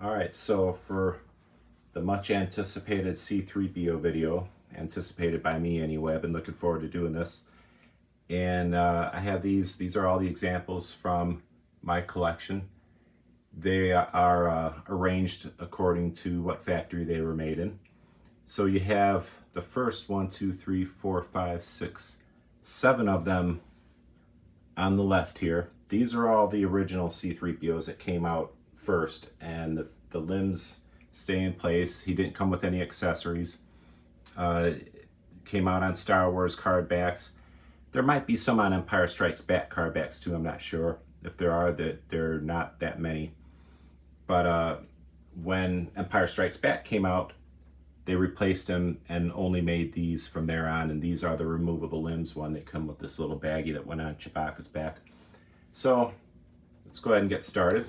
All right, so for the much anticipated C-3PO video, anticipated by me anyway, I've been looking forward to doing this. And I have these are all the examples from my collection. They are arranged according to what factory they were made in. So you have the first 1, 2, 3, 4, 5, 6, 7 of them on the left here. These are all the original C-3POs that came out first, and the limbs stay in place. He didn't come with any accessories. Came out on Star Wars card backs. There might be some on Empire Strikes Back card backs too, I'm not sure. If there are, there are not that many. But when Empire Strikes Back came out, they replaced them and only made these from there on, and these are the removable limbs one. They come with this little baggie that went on Chewbacca's back. So let's go ahead and get started.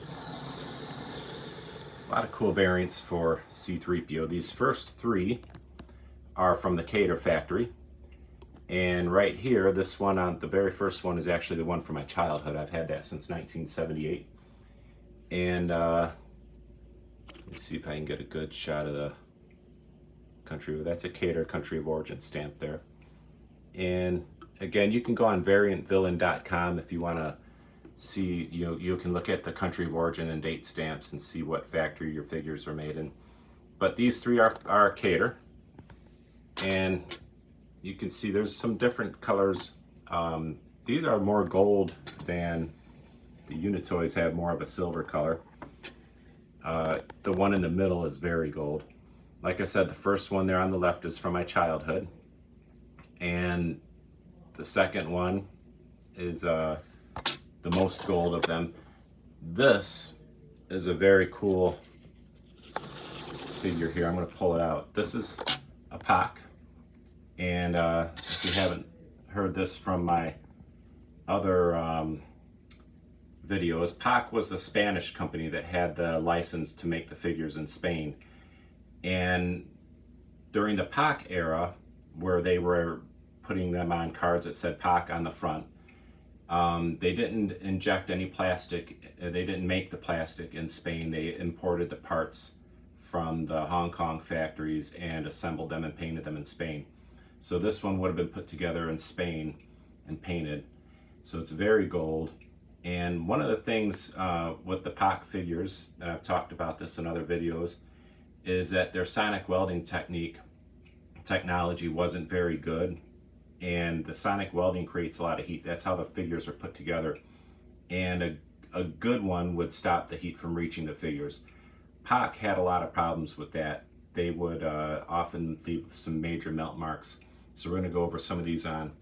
A lot of cool variants for C-3PO. These first 3 are from the Cater factory. And right here, this one, on the very first one, is actually the one from my childhood. I've had that since 1978. And let me see if I can get a good shot of the country. That's a Cater country of origin stamp there. And again, you can go on variantvillain.com if you want to see, you can look at the country of origin and date stamps and see what factory your figures are made in. But these 3 are Cater. And you can see there's some different colors. These are more gold than the Unitoys have, more of a silver color. The one in the middle is very gold. Like I said, the first one there on the left is from my childhood. And the second one is the most gold of them. This is a very cool figure here. I'm going to pull it out. This is a Pac. And if you haven't heard this from my other videos, Pac was a Spanish company that had the license to make the figures in Spain. And during the Pac era, where they were putting them on cards that said Pac on the front, they didn't inject any plastic. They didn't make the plastic in Spain. They imported the parts from the Hong Kong factories and assembled them and painted them in Spain. So this one would have been put together in Spain and painted. So it's very gold. And one of the things with the Pac figures, and I've talked about this in other videos, is that their sonic welding technology wasn't very good. And the sonic welding creates a lot of heat. That's how the figures are put together. And a good one would stop the heat from reaching the figures. Pac had a lot of problems with that. They would often leave some major melt marks. So we're going to go over some of these on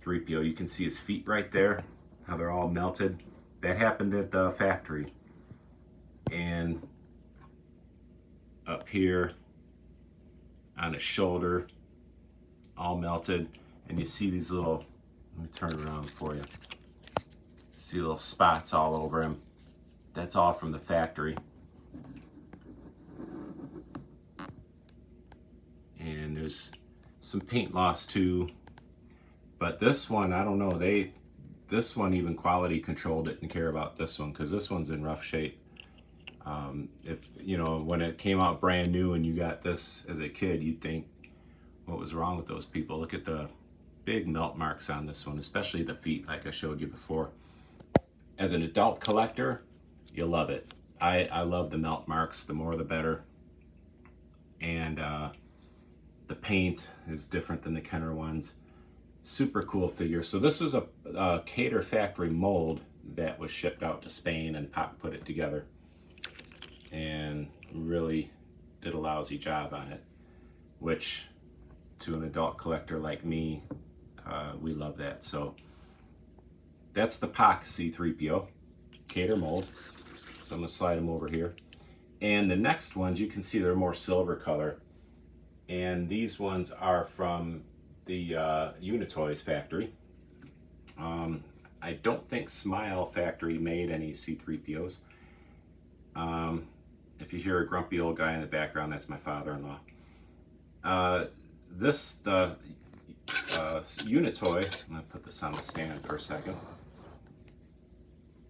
3PO. You can see his feet right there, how they're all melted. That happened at the factory. And up here on his shoulder, all melted. And you see these little, let me turn it around for you. See little spots all over him. That's all from the factory. And there's some paint loss too. But this one, I don't know, this one even quality control didn't care about this one, because this one's in rough shape. If, when it came out brand new and you got this as a kid, you'd think, what was wrong with those people? Look at the big melt marks on this one, especially the feet, like I showed you before. As an adult collector, you'll love it. I love the melt marks, the more the better. And the paint is different than the Kenner ones. Super cool figure. So this was a Cater factory mold that was shipped out to Spain, and Pac put it together and really did a lousy job on it, which to an adult collector like me, we love that. So that's the Pac C-3PO Cater mold. So I'm gonna slide them over here. And the next ones, you can see they're more silver color. And these ones are from the Unitoys factory. I don't think Smile factory made any C-3POs. If you hear a grumpy old guy in the background, that's my father-in-law. The Unitoy, I'm gonna put this on the stand for a second.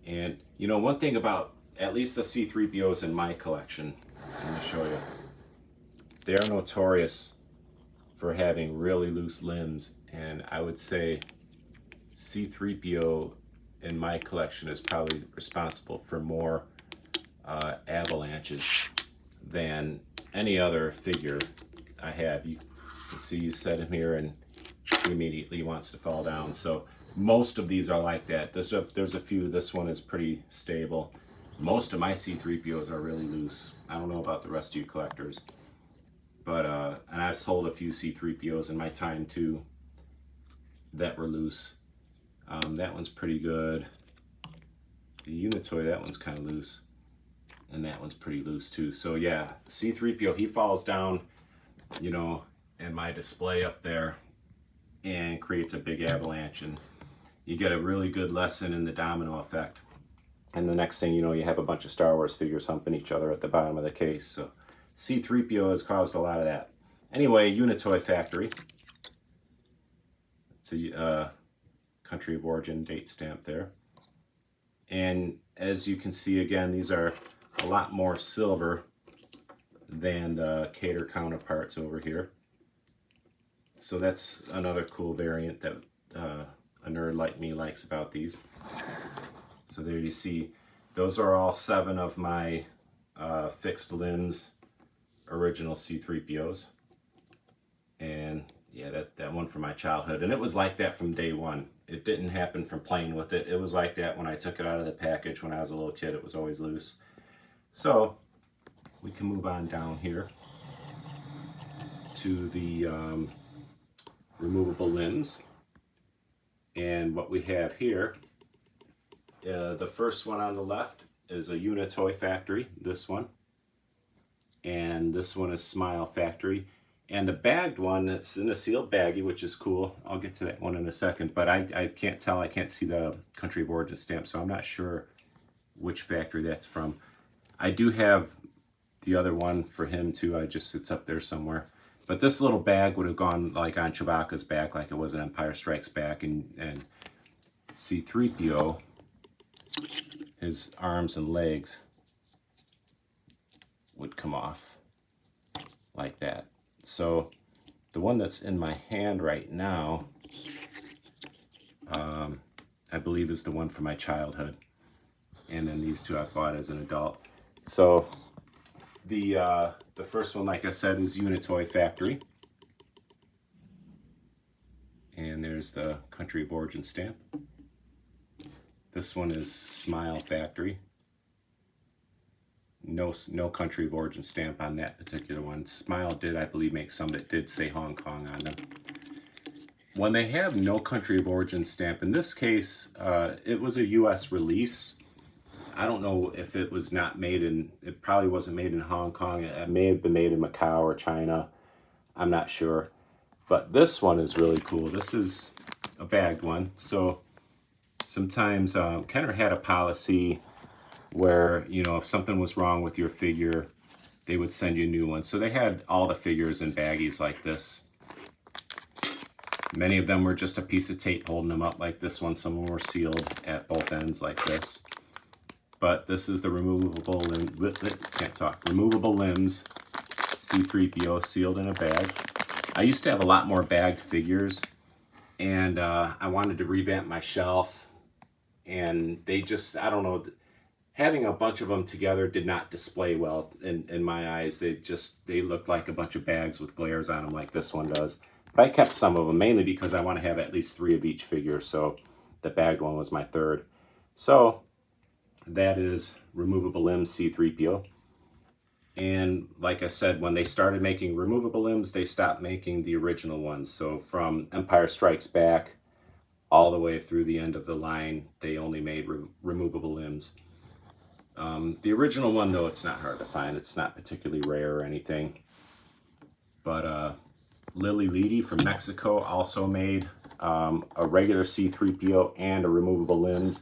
And one thing about at least the C-3POs in my collection, let me show you. They are notorious for having really loose limbs, and I would say C-3PO in my collection is probably responsible for more avalanches than any other figure I have. You can see you set him here and he immediately wants to fall down. So most of these are like that. There's a few. This one is pretty stable. Most of my C-3POs are really loose. I don't know about the rest of you collectors, but and I've sold a few C-3POs in my time too that were loose. That one's pretty good. The Unitoy, that one's kind of loose, and that one's pretty loose too. So yeah, C-3PO, he falls down, you know, in my display up there and creates a big avalanche, and you get a really good lesson in the domino effect. And the next thing you know, you have a bunch of Star Wars figures humping each other at the bottom of the case. So C-3PO has caused a lot of that. Anyway, Unitoy Factory. It's a country of origin date stamp there. And as you can see, again, these are a lot more silver than the Cater counterparts over here. So that's another cool variant that a nerd like me likes about these. So there you see, those are all 7 of my fixed limbs original C-3POs. And yeah, that one from my childhood. And it was like that from day one. It didn't happen from playing with it. It was like that when I took it out of the package when I was a little kid. It was always loose. So we can move on down here to the removable limbs. And what we have here, the first one on the left is a Unitoy Factory, this one. And this one is Smile Factory. And the bagged one, that's in a sealed baggie, which is cool. I'll get to that one in a second, but I can't tell, I can't see the country of origin stamp, so I'm not sure which factory that's from. I do have the other one for him too, it's up there somewhere. But this little bag would have gone like on Chewbacca's back, like it was in Empire Strikes Back, and C-3PO, his arms and legs would come off like that. So the one that's in my hand right now, I believe is the one from my childhood. And then these two I bought as an adult. So the first one, like I said, is Unitoy Factory. And there's the country of origin stamp. This one is Smile Factory. No country of origin stamp on that particular one. Smile did, I believe, make some that did say Hong Kong on them. When they have no country of origin stamp, in this case, it was a US release. I don't know if it was not made in, it probably wasn't made in Hong Kong. It may have been made in Macau or China. I'm not sure. But this one is really cool. This is a bagged one. So sometimes Kenner had a policy where, you know, if something was wrong with your figure, they would send you a new one. So they had all the figures in baggies like this. Many of them were just a piece of tape holding them up like this one. Some of them were sealed at both ends like this. But this is the removable limbs C-3PO sealed in a bag. I used to have a lot more bagged figures, and I wanted to revamp my shelf, and they just, I don't know, having a bunch of them together did not display well in my eyes. They looked like a bunch of bags with glares on them like this one does. But I kept some of them, mainly because I want to have at least 3 of each figure, so the bagged one was my third. So that is removable limbs C-3PO. And like I said, when they started making removable limbs, they stopped making the original ones. So from Empire Strikes Back all the way through the end of the line, they only made removable limbs. The original one, though, it's not hard to find. It's not particularly rare or anything. But Lily Leedy from Mexico also made a regular C-3PO and a removable limbs.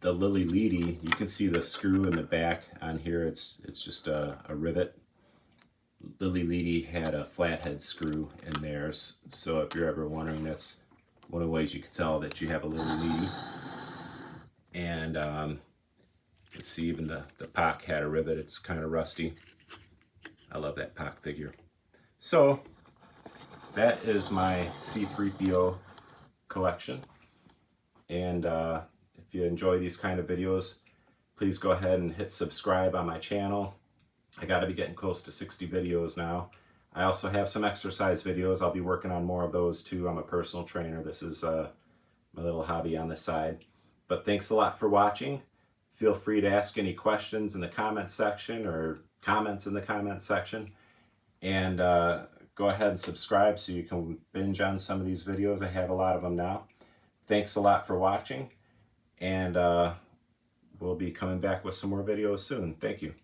The Lily Leedy, you can see the screw in the back on here. It's just a rivet. Lily Leedy had a flathead screw in theirs. So if you're ever wondering, that's one of the ways you can tell that you have a Lily Leedy. And can see even the Pac had a rivet. It's kind of rusty. I love that Pac figure. So that is my C-3PO collection. And if you enjoy these kind of videos, please go ahead and hit subscribe on my channel. I got to be getting close to 60 videos now. I also have some exercise videos. I'll be working on more of those too. I'm a personal trainer. This is my little hobby on the side. But thanks a lot for watching. Feel free to ask any questions in the comment section or comments in the comment section. And go ahead and subscribe so you can binge on some of these videos. I have a lot of them now. Thanks a lot for watching. And we'll be coming back with some more videos soon. Thank you.